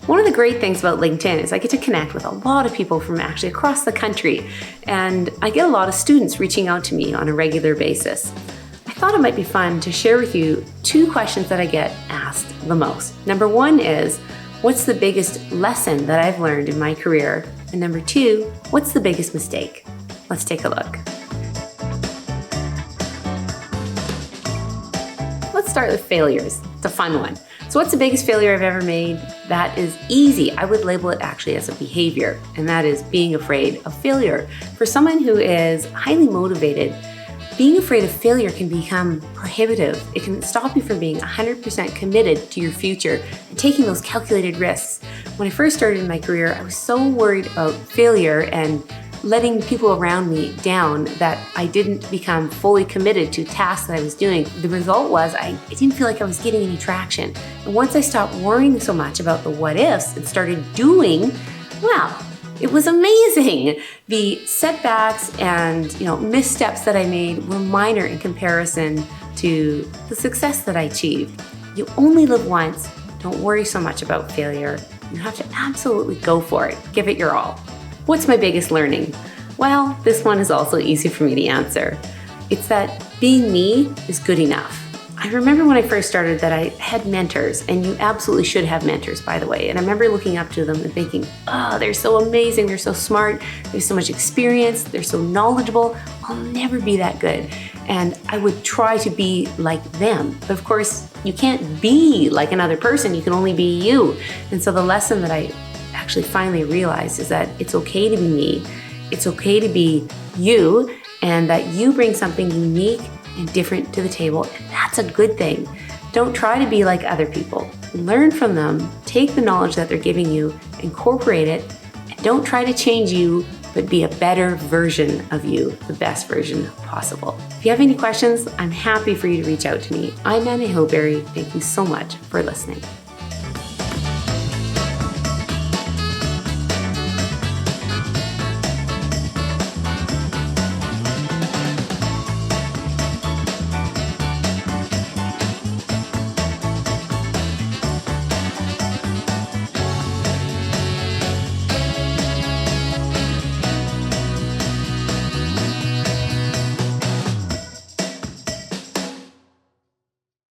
One of the great things about LinkedIn is I get to connect with a lot of people from actually across the country, and I get a lot of students reaching out to me on a regular basis. I thought it might be fun to share with you 2 questions that I get asked the most. Number 1 is, what's the biggest lesson that I've learned in my career? And number 2, what's the biggest mistake? Let's take a look. Let's start with failures. It's a fun one. So what's the biggest failure I've ever made? That is easy. I would label it actually as a behavior, and that is being afraid of failure. For someone who is highly motivated, being afraid of failure can become prohibitive. It can stop you from being 100% committed to your future and taking those calculated risks. When I first started in my career, I was so worried about failure and letting people around me down that I didn't become fully committed to tasks that I was doing. The result was I didn't feel like I was getting any traction. And once I stopped worrying so much about the what ifs and started doing, wow, it was amazing. The setbacks and missteps that I made were minor in comparison to the success that I achieved. You only live once. Don't worry so much about failure. You have to absolutely go for it. Give it your all. What's my biggest learning? Well, this one is also easy for me to answer. It's that being me is good enough. I remember when I first started that I had mentors, and you absolutely should have mentors, by the way. And I remember looking up to them and thinking, oh, they're so amazing, they're so smart, there's so much experience, they're so knowledgeable, I'll never be that good. And I would try to be like them. But of course, you can't be like another person, you can only be you. And so the lesson that I actually finally realized is that it's okay to be me, it's okay to be you, and that you bring something unique and different to the table, and that's a good thing. Don't try to be like other people. Learn from them, take the knowledge that they're giving you, incorporate it, and don't try to change you, but be a better version of you, the best version possible. If you have any questions, I'm happy for you to reach out to me. I'm Hilberry. Thank you so much for listening.